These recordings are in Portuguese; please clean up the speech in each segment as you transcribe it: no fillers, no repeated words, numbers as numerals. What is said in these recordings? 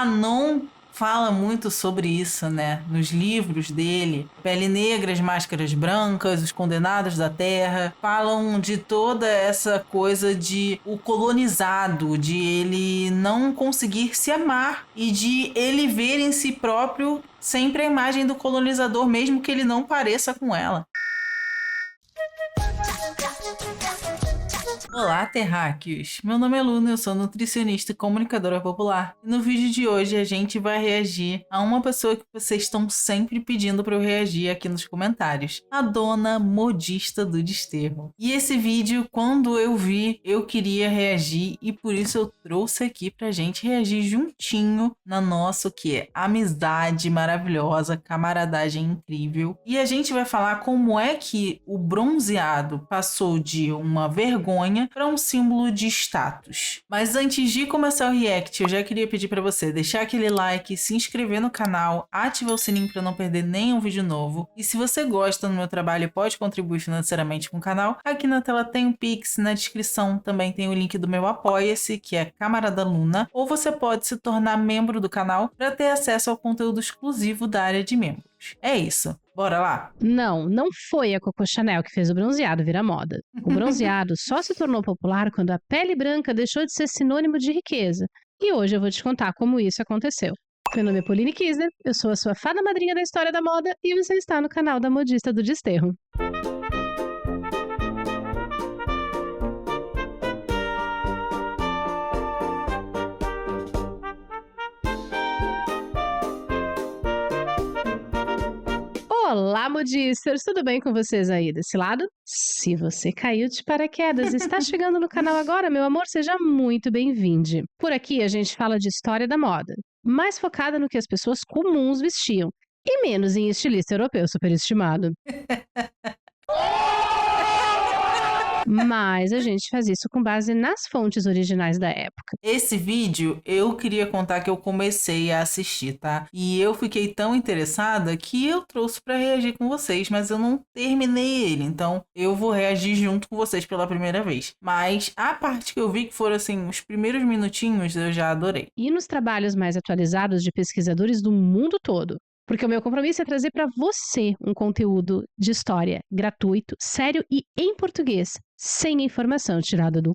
Fanon fala muito sobre isso, né? Nos livros dele, Pele Negra, As Máscaras Brancas, Os Condenados da Terra, falam de toda essa coisa de o colonizado, de ele não conseguir se amar e de ele ver em si próprio sempre a imagem do colonizador, mesmo que ele não pareça com ela. Olá, terráqueos! Meu nome é Luna, eu sou nutricionista e comunicadora popular. E no vídeo de hoje a gente vai reagir a uma pessoa que vocês estão sempre pedindo para eu reagir aqui nos comentários. A dona modista do desterro. E esse vídeo, quando eu vi, eu queria reagir e por isso eu trouxe aqui pra gente reagir juntinho na nossa, o que é? Amizade maravilhosa, camaradagem incrível. E a gente vai falar como é que o bronzeado passou de uma vergonha para um símbolo de status. Mas antes de começar o react, eu já queria pedir para você deixar aquele like, se inscrever no canal, ativar o sininho para não perder nenhum vídeo novo. E se você gosta do meu trabalho e pode contribuir financeiramente com o canal, aqui na tela tem o Pix, na descrição também tem o link do meu Apoia-se, que é Camarada Luna, ou você pode se tornar membro do canal para ter acesso ao conteúdo exclusivo da área de membros. É isso. Bora lá? Não foi a Coco Chanel que fez o bronzeado virar moda. O bronzeado só se tornou popular quando a pele branca deixou de ser sinônimo de riqueza. E hoje eu vou te contar como isso aconteceu. Meu nome é Pauline Kisner, eu sou a sua fada madrinha da história da moda e você está no canal da Modista do Desterro. Olá, modisters! Tudo bem com vocês aí desse lado? Se você caiu de paraquedas e está chegando no canal agora, meu amor, seja muito bem-vindo. Por aqui a gente fala de história da moda, mais focada no que as pessoas comuns vestiam, e menos em estilista europeu superestimado. Mas a gente faz isso com base nas fontes originais da época. Esse vídeo eu queria contar que eu comecei a assistir, tá? E eu fiquei tão interessada que eu trouxe para reagir com vocês, mas eu não terminei ele, então eu vou reagir junto com vocês pela primeira vez. Mas a parte que eu vi que foram assim, os primeiros minutinhos, eu já adorei. E nos trabalhos mais atualizados de pesquisadores do mundo todo. Porque o meu compromisso é trazer para você um conteúdo de história gratuito, sério e em português, sem informação tirada do...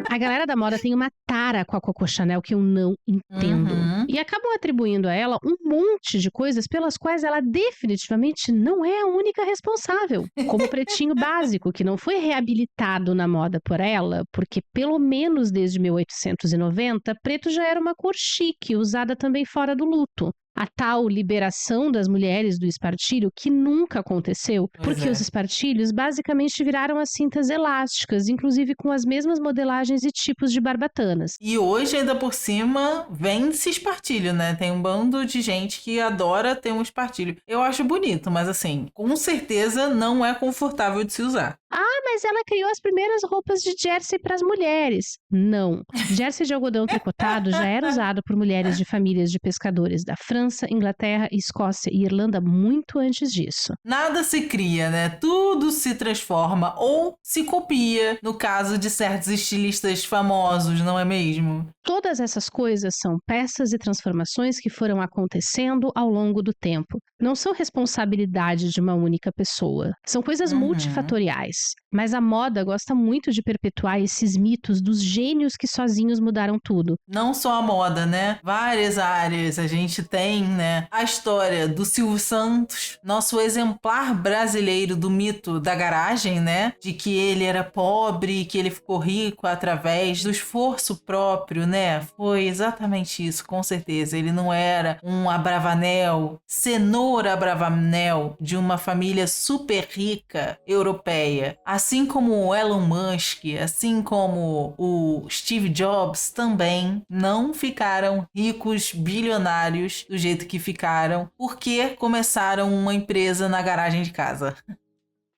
A galera da moda tem uma tara com a Coco Chanel que eu não entendo. E acabam atribuindo a ela um monte de coisas pelas quais ela definitivamente não é a única responsável. Como o pretinho básico, que não foi reabilitado na moda por ela, porque pelo menos desde 1890, preto já era uma cor chique, usada também fora do luto. A tal liberação das mulheres do espartilho que nunca aconteceu, porque os espartilhos basicamente viraram as cintas elásticas, inclusive com as mesmas modelagens e tipos de barbatanas. E hoje, ainda por cima, vende-se espartilho, né? Tem um bando de gente que adora ter um espartilho. Eu acho bonito, mas assim, com certeza não é confortável de se usar. Ah, mas ela criou as primeiras roupas de jersey para as mulheres. Não. Jersey de algodão tricotado já era usado por mulheres de famílias de pescadores da França, Inglaterra, Escócia e Irlanda muito antes disso. Nada se cria, né? Tudo se transforma ou se copia, no caso de certos estilistas famosos, não é mesmo? Todas essas coisas são peças e transformações que foram acontecendo ao longo do tempo. Não são responsabilidade de uma única pessoa. São coisas multifatoriais. Mas a moda gosta muito de perpetuar esses mitos dos gênios que sozinhos mudaram tudo. Não só a moda, né? Várias áreas. A gente tem, né? A história do Silvio Santos, nosso exemplar brasileiro do mito da garagem, né? De que ele era pobre, que ele ficou rico através do esforço próprio, né? Foi exatamente isso, com certeza. Ele não era um Abravanel, cenoura Abravanel de uma família super rica europeia. Assim como o Elon Musk, assim como o Steve Jobs também não ficaram ricos, bilionários do jeito que ficaram, porque começaram uma empresa na garagem de casa.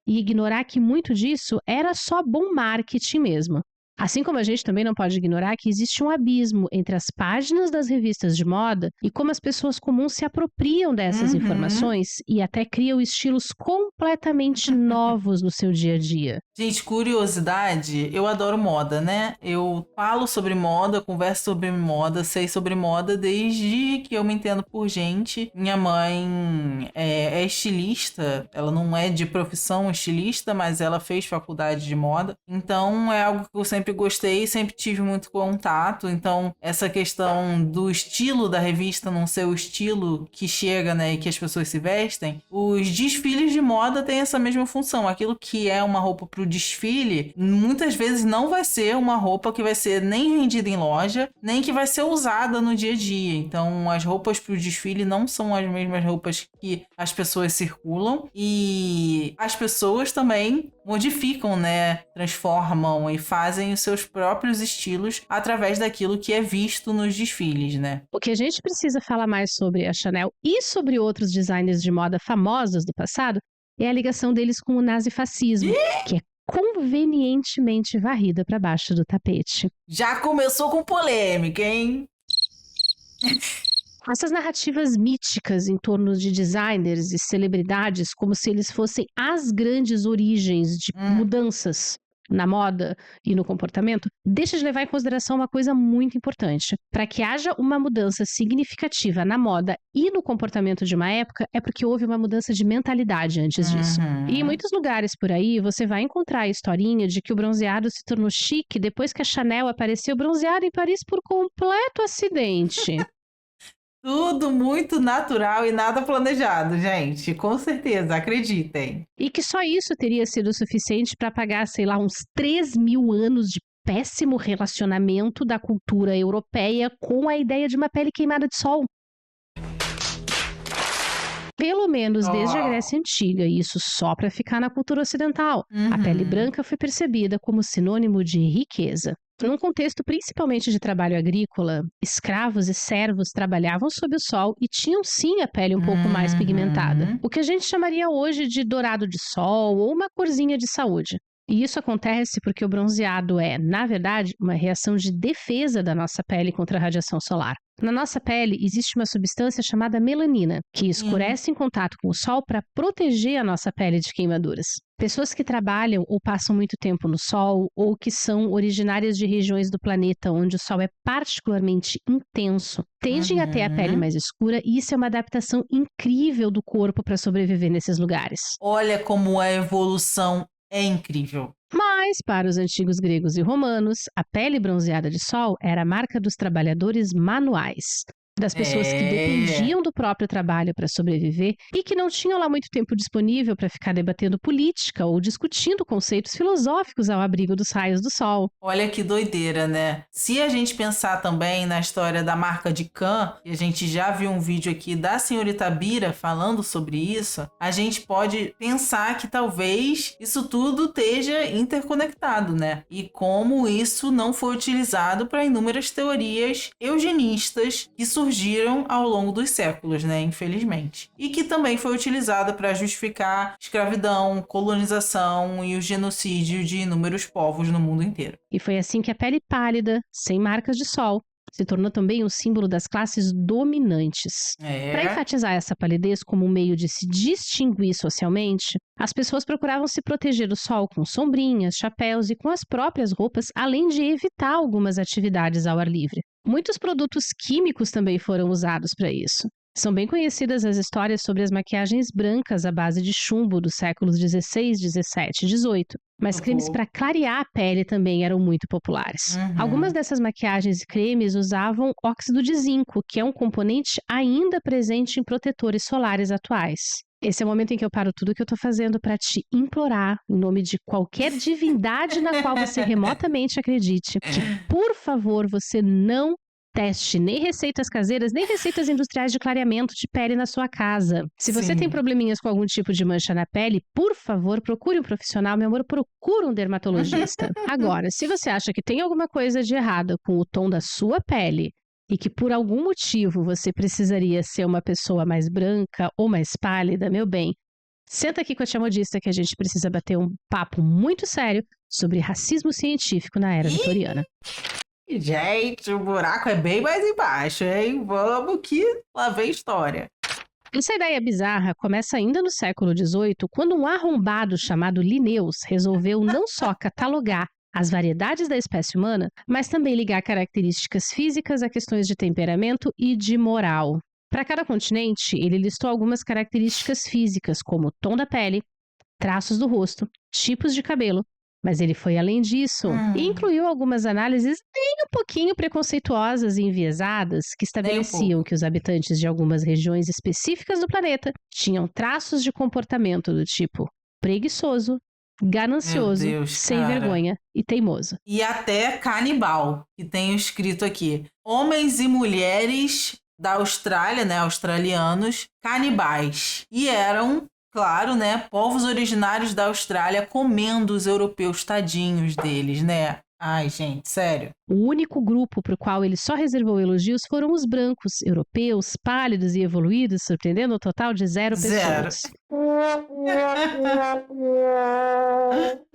E ignorar que muito disso era só bom marketing mesmo. Assim como a gente também não pode ignorar que existe um abismo entre as páginas das revistas de moda e como as pessoas comuns se apropriam dessas informações e até criam estilos completamente novos no seu dia a dia. Gente, curiosidade, eu adoro moda, né? Eu falo sobre moda, converso sobre moda, sei sobre moda desde que eu me entendo por gente. Minha mãe é estilista, ela não é de profissão estilista, mas ela fez faculdade de moda. Então é algo que eu sempre gostei, sempre tive muito contato. Então essa questão do estilo da revista não ser o estilo que chega, né, e que as pessoas se vestem, os desfiles de moda têm essa mesma função. Aquilo que é uma roupa pro desfile, muitas vezes não vai ser uma roupa que vai ser nem vendida em loja, nem que vai ser usada no dia a dia. Então, as roupas pro desfile não são as mesmas roupas que as pessoas circulam e as pessoas também modificam, né? Transformam e fazem os seus próprios estilos através daquilo que é visto nos desfiles, né? O que a gente precisa falar mais sobre a Chanel e sobre outros designers de moda famosos do passado é a ligação deles com o nazifascismo, que é convenientemente varrida para baixo do tapete. Já começou com polêmica, hein? Essas narrativas míticas em torno de designers e celebridades, como se eles fossem as grandes origens de mudanças na moda e no comportamento, deixa de levar em consideração uma coisa muito importante. Para que haja uma mudança significativa na moda e no comportamento de uma época, é porque houve uma mudança de mentalidade antes disso. E em muitos lugares por aí, você vai encontrar a historinha de que o bronzeado se tornou chique depois que a Chanel apareceu bronzeada em Paris por completo acidente. Tudo muito natural e nada planejado, gente. Com certeza, acreditem. E que só isso teria sido suficiente para pagar, sei lá, uns 3.000 anos de péssimo relacionamento da cultura europeia com a ideia de uma pele queimada de sol. Pelo menos desde a Grécia Antiga, e isso só para ficar na cultura ocidental. A pele branca foi percebida como sinônimo de riqueza. Num contexto principalmente de trabalho agrícola, escravos e servos trabalhavam sob o sol e tinham sim a pele um pouco mais pigmentada. O que a gente chamaria hoje de dourado de sol ou uma corzinha de saúde. E isso acontece porque o bronzeado é, na verdade, uma reação de defesa da nossa pele contra a radiação solar. Na nossa pele existe uma substância chamada melanina, que escurece em contato com o sol para proteger a nossa pele de queimaduras. Pessoas que trabalham ou passam muito tempo no sol, ou que são originárias de regiões do planeta onde o sol é particularmente intenso, tendem a ter a pele mais escura e isso é uma adaptação incrível do corpo para sobreviver nesses lugares. Olha como a evolução é incrível. Mas, para os antigos gregos e romanos, a pele bronzeada de sol era a marca dos trabalhadores manuais, das pessoas que dependiam do próprio trabalho para sobreviver e que não tinham lá muito tempo disponível para ficar debatendo política ou discutindo conceitos filosóficos ao abrigo dos raios do sol. Olha que doideira, né? Se a gente pensar também na história da marca de Khan, e a gente já viu um vídeo aqui da senhorita Bira falando sobre isso, a gente pode pensar que talvez isso tudo esteja interconectado, né? E como isso não foi utilizado para inúmeras teorias eugenistas que surgiram ao longo dos séculos, né? Infelizmente. E que também foi utilizado para justificar escravidão, colonização e o genocídio de inúmeros povos no mundo inteiro. E foi assim que a pele pálida, sem marcas de sol, se tornou também um símbolo das classes dominantes. Para enfatizar essa palidez como um meio de se distinguir socialmente, as pessoas procuravam se proteger do sol com sombrinhas, chapéus e com as próprias roupas, além de evitar algumas atividades ao ar livre. Muitos produtos químicos também foram usados para isso. São bem conhecidas as histórias sobre as maquiagens brancas à base de chumbo dos séculos XVI, XVII e XVIII. Mas cremes para clarear a pele também eram muito populares. Algumas dessas maquiagens e cremes usavam óxido de zinco, que é um componente ainda presente em protetores solares atuais. Esse é o momento em que eu paro tudo que eu tô fazendo para te implorar, em nome de qualquer divindade na qual você remotamente acredite, que, por favor, você não teste nem receitas caseiras, nem receitas industriais de clareamento de pele na sua casa. Se você tem probleminhas com algum tipo de mancha na pele, por favor, procure um profissional, meu amor, procure um dermatologista. Agora, se você acha que tem alguma coisa de errado com o tom da sua pele, e que por algum motivo você precisaria ser uma pessoa mais branca ou mais pálida, meu bem, Senta aqui com a tia modista que a gente precisa bater um papo muito sério sobre racismo científico na era vitoriana. Gente, o buraco é bem mais embaixo, hein? Vamos que lá vem história. Essa ideia bizarra começa ainda no século XVIII, quando um arrombado chamado Linnaeus resolveu não só catalogar as variedades da espécie humana, mas também ligar características físicas a questões de temperamento e de moral. Para cada continente, ele listou algumas características físicas, como tom da pele, traços do rosto, tipos de cabelo, mas ele foi além disso e incluiu algumas análises nem um pouquinho preconceituosas e enviesadas que estabeleciam que os habitantes de algumas regiões específicas do planeta tinham traços de comportamento do tipo preguiçoso, ganancioso, sem vergonha e teimoso. E até canibal, que tem escrito aqui. Homens e mulheres da Austrália, né, australianos, canibais. E eram, claro, né, povos originários da Austrália comendo os europeus, tadinhos deles, né? Ai, gente, sério. O único grupo para o qual ele só reservou elogios foram os brancos, europeus, pálidos e evoluídos, surpreendendo o total de 0 pessoas.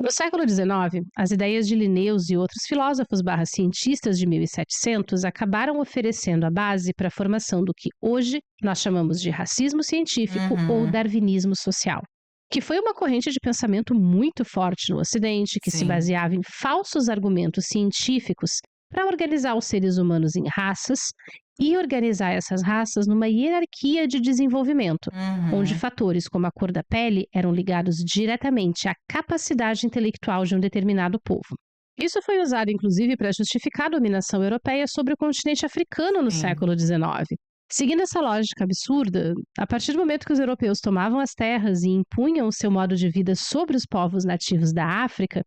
No século XIX, as ideias de Linnaeus e outros filósofos cientistas de 1700 acabaram oferecendo a base para a formação do que hoje nós chamamos de racismo científico ou darwinismo social, que foi uma corrente de pensamento muito forte no Ocidente, que se baseava em falsos argumentos científicos para organizar os seres humanos em raças e organizar essas raças numa hierarquia de desenvolvimento, onde fatores como a cor da pele eram ligados diretamente à capacidade intelectual de um determinado povo. Isso foi usado, inclusive, para justificar a dominação europeia sobre o continente africano no século XIX. Seguindo essa lógica absurda, a partir do momento que os europeus tomavam as terras e impunham o seu modo de vida sobre os povos nativos da África,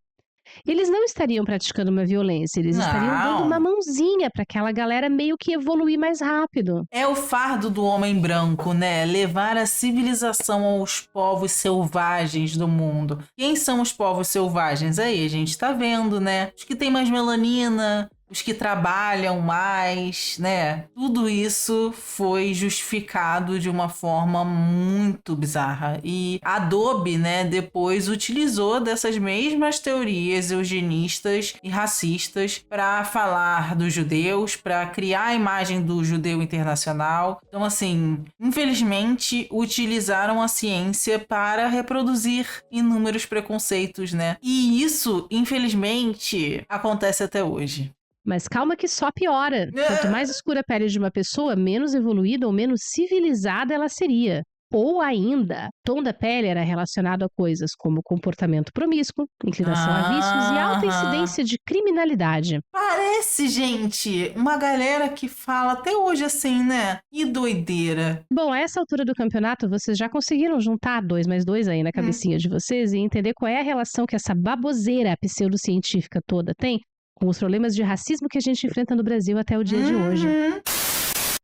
eles não estariam praticando uma violência, eles estariam dando uma mãozinha para aquela galera meio que evoluir mais rápido. É o fardo do homem branco, né? Levar a civilização aos povos selvagens do mundo. Quem são os povos selvagens? Aí a gente tá vendo, né? Os que têm mais melanina, os que trabalham mais, né? Tudo isso foi justificado de uma forma muito bizarra. E Adobe, né, depois utilizou dessas mesmas teorias eugenistas e racistas para falar dos judeus, para criar a imagem do judeu internacional. Então, assim, infelizmente, utilizaram a ciência para reproduzir inúmeros preconceitos, né? E isso, infelizmente, acontece até hoje. Mas calma que só piora. Quanto mais escura a pele de uma pessoa, menos evoluída ou menos civilizada ela seria. Ou ainda, tom da pele era relacionado a coisas como comportamento promíscuo, inclinação a vícios e alta incidência de criminalidade. Parece, gente, uma galera que fala até hoje assim, né? Que doideira. Bom, a essa altura do campeonato, vocês já conseguiram juntar 2 mais 2 aí na cabecinha de vocês e entender qual é a relação que essa baboseira pseudocientífica toda tem com os problemas de racismo que a gente enfrenta no Brasil até o dia de hoje.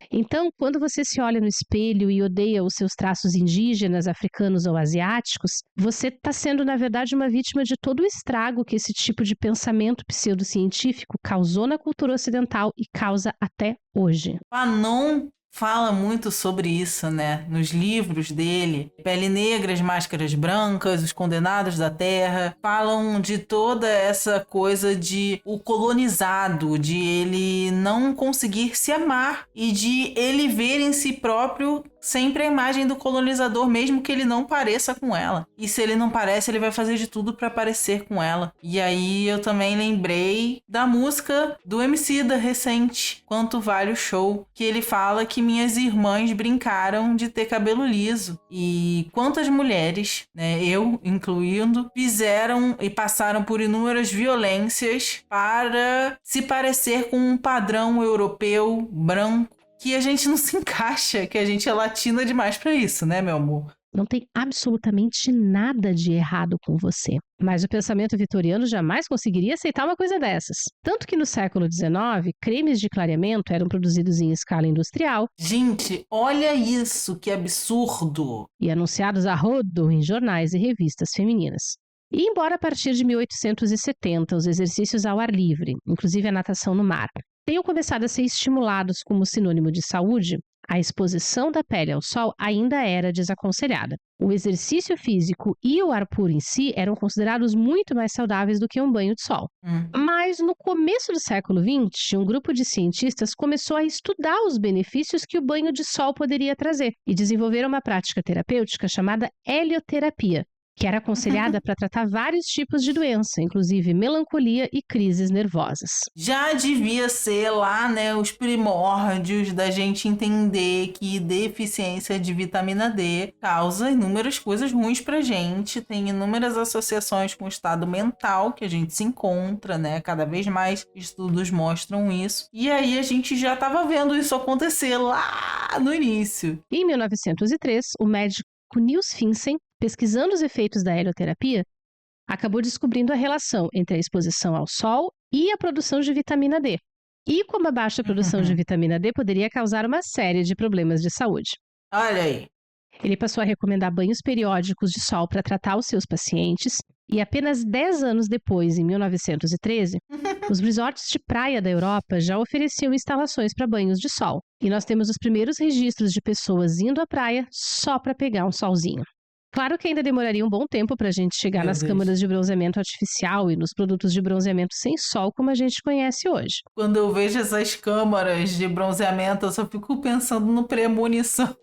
Então, quando você se olha no espelho e odeia os seus traços indígenas, africanos ou asiáticos, você está sendo, na verdade, uma vítima de todo o estrago que esse tipo de pensamento pseudocientífico causou na cultura ocidental e causa até hoje. Fanon fala muito sobre isso, né? Nos livros dele. Pele Negra, As Máscaras Brancas, Os Condenados da Terra. Falam de toda essa coisa de o colonizado, de ele não conseguir se amar e de ele ver em si próprio sempre a imagem do colonizador, mesmo que ele não pareça com ela. E se ele não parece, ele vai fazer de tudo para parecer com ela. E aí eu também lembrei da música do Emicida recente, Quanto Vale o Show, que ele fala que minhas irmãs brincaram de ter cabelo liso. E quantas mulheres, né, eu incluindo, fizeram e passaram por inúmeras violências para se parecer com um padrão europeu branco, que a gente não se encaixa, que a gente é latina demais pra isso, né, meu amor? Não tem absolutamente nada de errado com você. Mas o pensamento vitoriano jamais conseguiria aceitar uma coisa dessas. Tanto que no século XIX, cremes de clareamento eram produzidos em escala industrial. Gente, olha isso, que absurdo! E anunciados a rodo em jornais e revistas femininas. E embora a partir de 1870 os exercícios ao ar livre, inclusive a natação no mar, tenham começado a ser estimulados como sinônimo de saúde, a exposição da pele ao sol ainda era desaconselhada. O exercício físico e o ar puro em si eram considerados muito mais saudáveis do que um banho de sol. Mas no começo do século XX, um grupo de cientistas começou a estudar os benefícios que o banho de sol poderia trazer e desenvolveram uma prática terapêutica chamada helioterapia, que era aconselhada para tratar vários tipos de doença, inclusive melancolia e crises nervosas. Já devia ser lá, né, os primórdios da gente entender que deficiência de vitamina D causa inúmeras coisas ruins pra gente, tem inúmeras associações com o estado mental que a gente se encontra, né, cada vez mais estudos mostram isso, e aí a gente já estava vendo isso acontecer lá no início. Em 1903, o médico Niels Finsen, pesquisando os efeitos da helioterapia, acabou descobrindo a relação entre a exposição ao sol e a produção de vitamina D, e como a baixa produção de vitamina D poderia causar uma série de problemas de saúde. Olha aí. Ele passou a recomendar banhos periódicos de sol para tratar os seus pacientes, e apenas 10 anos depois, em 1913, os resorts de praia da Europa já ofereciam instalações para banhos de sol. E nós temos os primeiros registros de pessoas indo à praia só para pegar um solzinho. Claro que ainda demoraria um bom tempo para a gente chegar nas câmaras de bronzeamento artificial e nos produtos de bronzeamento sem sol como a gente conhece hoje. Quando eu vejo essas câmaras de bronzeamento, eu só fico pensando no premonição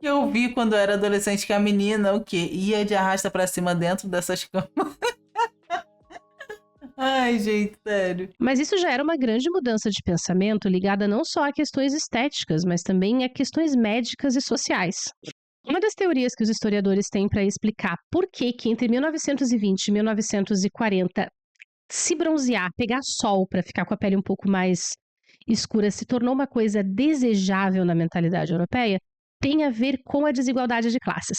que eu vi quando eu era adolescente, que a menina, o quê? Ia de arrasta pra cima dentro dessas câmaras. Ai, gente, sério. Mas isso já era uma grande mudança de pensamento ligada não só a questões estéticas, mas também a questões médicas e sociais. Uma das teorias que os historiadores têm para explicar por que entre 1920 e 1940 se bronzear, pegar sol para ficar com a pele um pouco mais escura se tornou uma coisa desejável na mentalidade europeia, tem a ver com a desigualdade de classes.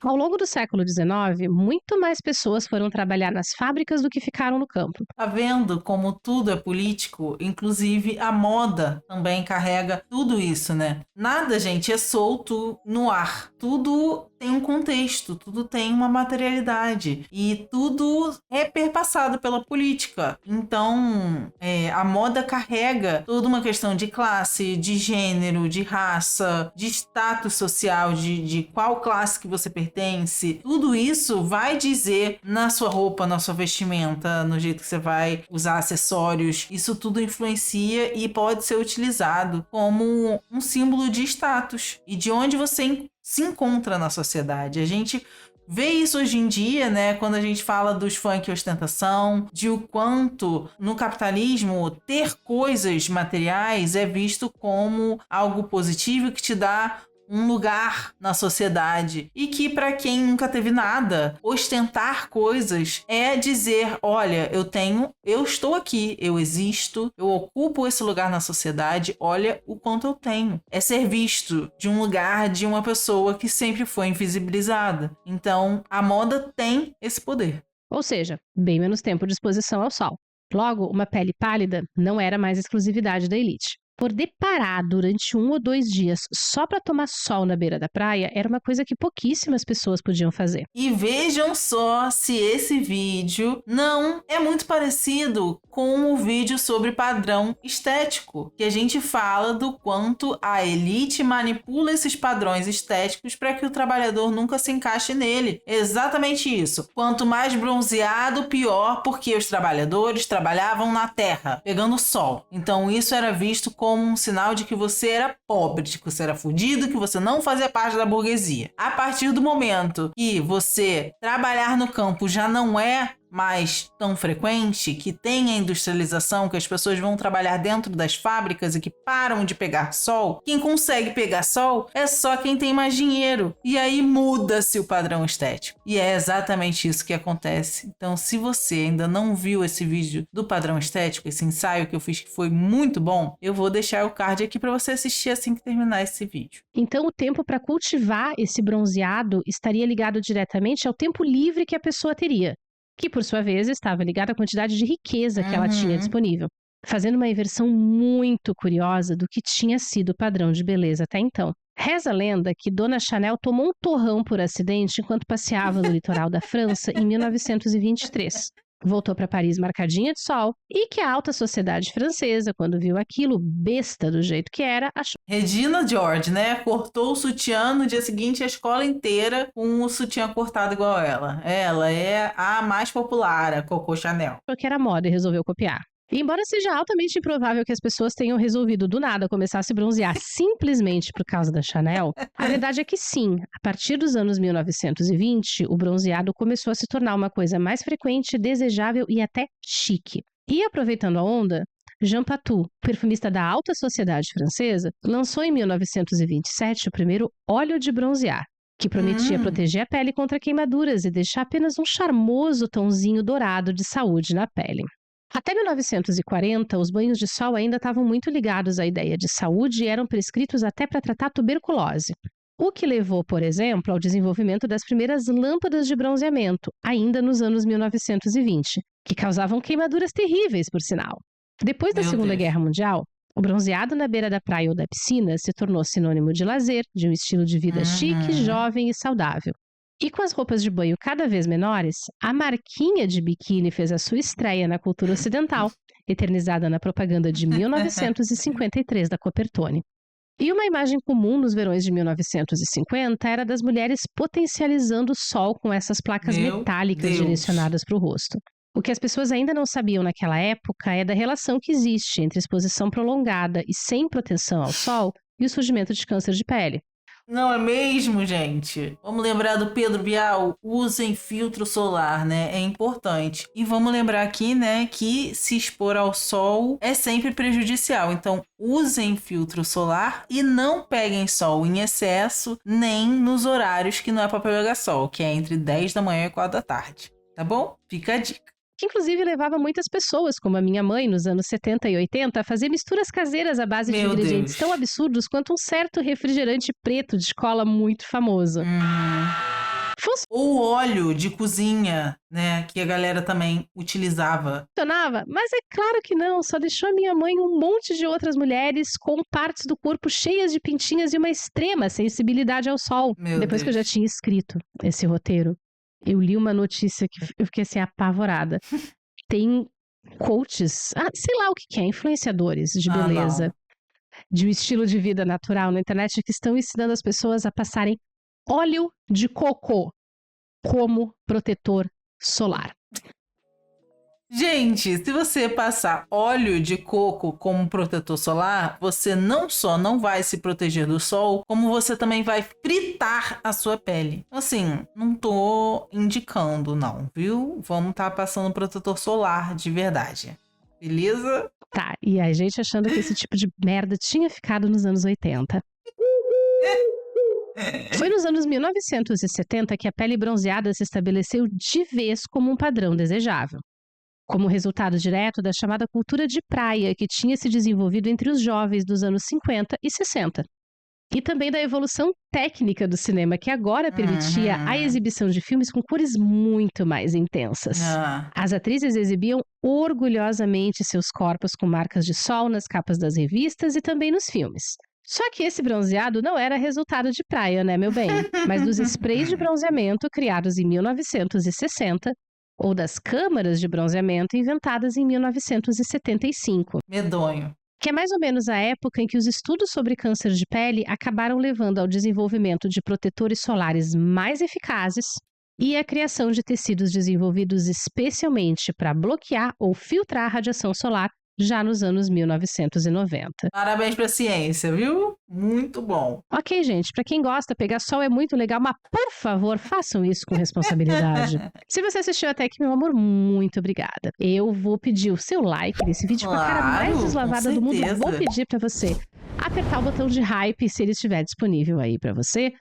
Ao longo do século XIX, muito mais pessoas foram trabalhar nas fábricas do que ficaram no campo. Tá vendo como tudo é político? Inclusive a moda também carrega tudo isso, né? Nada, gente, é solto no ar. Tudo tem um contexto, tudo tem uma materialidade e tudo é perpassado pela política. Então, a moda carrega toda uma questão de classe, de gênero, de raça, de status social, de qual classe que você pertence. Tudo isso vai dizer na sua roupa, na sua vestimenta, no jeito que você vai usar acessórios. Isso tudo influencia e pode ser utilizado como um símbolo de status e de onde você se encontra na sociedade. A gente vê isso hoje em dia, né? Quando a gente fala dos funk e ostentação, de o quanto no capitalismo ter coisas materiais é visto como algo positivo que te dá um lugar na sociedade e que para quem nunca teve nada, ostentar coisas é dizer, olha, eu estou aqui, eu existo, eu ocupo esse lugar na sociedade, olha o quanto eu tenho. É ser visto de um lugar de uma pessoa que sempre foi invisibilizada. Então, a moda tem esse poder. Ou seja, bem menos tempo de exposição ao sol. Logo, uma pele pálida não era mais exclusividade da elite. Poder parar durante 1 ou 2 dias só para tomar sol na beira da praia era uma coisa que pouquíssimas pessoas podiam fazer. E vejam só se esse vídeo não é muito parecido com o vídeo sobre padrão estético, que a gente fala do quanto a elite manipula esses padrões estéticos para que o trabalhador nunca se encaixe nele. Exatamente isso. Quanto mais bronzeado, pior, porque os trabalhadores trabalhavam na terra, pegando sol. Então isso era visto como um sinal de que você era pobre, de que você era fudido, que você não fazia parte da burguesia. A partir do momento que você trabalhar no campo já não é mais tão frequente, que tem a industrialização, que as pessoas vão trabalhar dentro das fábricas e que param de pegar sol, quem consegue pegar sol é só quem tem mais dinheiro. E aí muda-se o padrão estético. E é exatamente isso que acontece. Então, se você ainda não viu esse vídeo do padrão estético, esse ensaio que eu fiz que foi muito bom, eu vou deixar o card aqui para você assistir assim que terminar esse vídeo. Então, o tempo para cultivar esse bronzeado estaria ligado diretamente ao tempo livre que a pessoa teria, que por sua vez estava ligado à quantidade de riqueza que ela tinha disponível, fazendo uma inversão muito curiosa do que tinha sido o padrão de beleza até então. Reza a lenda que Dona Chanel tomou um torrão por acidente enquanto passeava no litoral da França em 1923. voltou para Paris marcadinha de sol e que a alta sociedade francesa, quando viu aquilo, besta do jeito que era, achou Regina George, né? Cortou o sutiã no dia seguinte a escola inteira com o sutiã cortado igual ela. Ela é a mais popular, a Coco Chanel. que era moda e resolveu copiar. E embora seja altamente improvável que as pessoas tenham resolvido do nada começar a se bronzear simplesmente por causa da Chanel, a verdade é que sim, a partir dos anos 1920, o bronzeado começou a se tornar uma coisa mais frequente, desejável e até chique. E aproveitando a onda, Jean Patou, perfumista da alta sociedade francesa, lançou em 1927 o primeiro óleo de bronzear, que prometia proteger a pele contra queimaduras e deixar apenas um charmoso tonzinho dourado de saúde na pele. Até 1940, os banhos de sol ainda estavam muito ligados à ideia de saúde e eram prescritos até para tratar tuberculose. O que levou, por exemplo, ao desenvolvimento das primeiras lâmpadas de bronzeamento, ainda nos anos 1920, que causavam queimaduras terríveis, por sinal. Depois da Segunda Guerra Mundial, o bronzeado na beira da praia ou da piscina se tornou sinônimo de lazer, de um estilo de vida chique, jovem e saudável. E com as roupas de banho cada vez menores, a marquinha de biquíni fez a sua estreia na cultura ocidental, eternizada na propaganda de 1953 da Coppertone. E uma imagem comum nos verões de 1950 era das mulheres potencializando o sol com essas placas metálicas direcionadas para o rosto. O que as pessoas ainda não sabiam naquela época é da relação que existe entre exposição prolongada e sem proteção ao sol e o surgimento de câncer de pele. Não é mesmo, gente? Vamos lembrar do Pedro Bial? Usem filtro solar, né? É importante. E vamos lembrar aqui, né, que se expor ao sol é sempre prejudicial. Então, usem filtro solar e não peguem sol em excesso, nem nos horários que não é para pegar sol, que é entre 10 da manhã e 4 da tarde. Tá bom? Fica a dica. Que inclusive levava muitas pessoas, como a minha mãe nos anos 70 e 80, a fazer misturas caseiras à base de ingredientes tão absurdos quanto um certo refrigerante preto de escola muito famoso. Ou óleo de cozinha, né, que a galera também utilizava. Funcionava? Mas é claro que não, só deixou a minha mãe um monte de outras mulheres com partes do corpo cheias de pintinhas e uma extrema sensibilidade ao sol. Depois que eu já tinha escrito esse roteiro, eu li uma notícia que eu fiquei assim apavorada. Tem coaches, sei lá o que é, influenciadores de beleza, de um estilo de vida natural na internet que estão ensinando as pessoas a passarem óleo de coco como protetor solar. Gente, se você passar óleo de coco como protetor solar, você não só não vai se proteger do sol, como você também vai fritar a sua pele. Assim, não tô indicando não, viu? Vamos estar passando protetor solar de verdade. Beleza? Tá, e a gente achando que esse tipo de merda tinha ficado nos anos 80. Foi nos anos 1970 que a pele bronzeada se estabeleceu de vez como um padrão desejável, como resultado direto da chamada cultura de praia que tinha se desenvolvido entre os jovens dos anos 50 e 60. E também da evolução técnica do cinema, que agora permitia a exibição de filmes com cores muito mais intensas. As atrizes exibiam orgulhosamente seus corpos com marcas de sol nas capas das revistas e também nos filmes. Só que esse bronzeado não era resultado de praia, né, meu bem? Mas dos sprays de bronzeamento criados em 1960 ou das câmaras de bronzeamento inventadas em 1975. Medonho. Que é mais ou menos a época em que os estudos sobre câncer de pele acabaram levando ao desenvolvimento de protetores solares mais eficazes e a criação de tecidos desenvolvidos especialmente para bloquear ou filtrar a radiação solar já nos anos 1990. Parabéns pra ciência, viu? Muito bom. Ok, gente, pra quem gosta, pegar sol é muito legal, mas por favor, façam isso com responsabilidade. Se você assistiu até aqui, meu amor, muito obrigada. Eu vou pedir o seu like nesse vídeo com a cara mais deslavada do mundo. Vou pedir pra você apertar o botão de hype se ele estiver disponível aí pra você.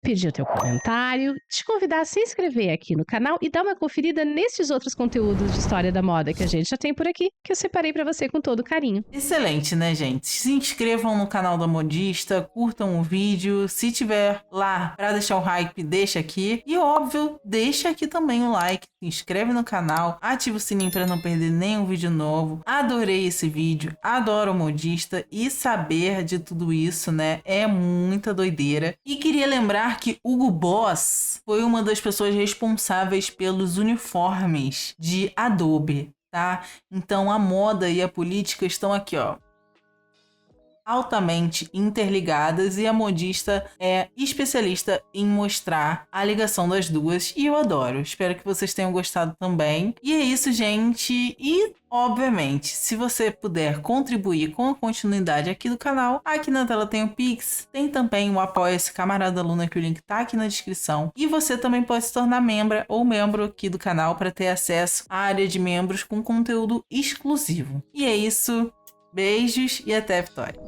Pedir o teu comentário, te convidar a se inscrever aqui no canal e dar uma conferida nesses outros conteúdos de história da moda que a gente já tem por aqui, que eu separei pra você com todo carinho. Excelente, né, gente? Se inscrevam no canal da Modista, curtam o vídeo. Se tiver lá pra deixar o hype, deixa aqui. E óbvio, deixa aqui também o like, se inscreve no canal, ativa o sininho pra não perder nenhum vídeo novo. Adorei esse vídeo, adoro o Modista e saber de tudo isso, né, é muita doideira. E queria lembrar lembrar que Hugo Boss foi uma das pessoas responsáveis pelos uniformes de Adobe, tá? Então a moda e a política estão aqui, ó, altamente interligadas, e a modista é especialista em mostrar a ligação das duas e eu adoro. Espero que vocês tenham gostado também. E é isso, gente. E, obviamente, se você puder contribuir com a continuidade aqui do canal, aqui na tela tem o Pix, tem também o Apoia-se Camarada Luna, que o link tá aqui na descrição. E você também pode se tornar membro ou membro aqui do canal para ter acesso à área de membros com conteúdo exclusivo. E é isso. Beijos e até a vitória!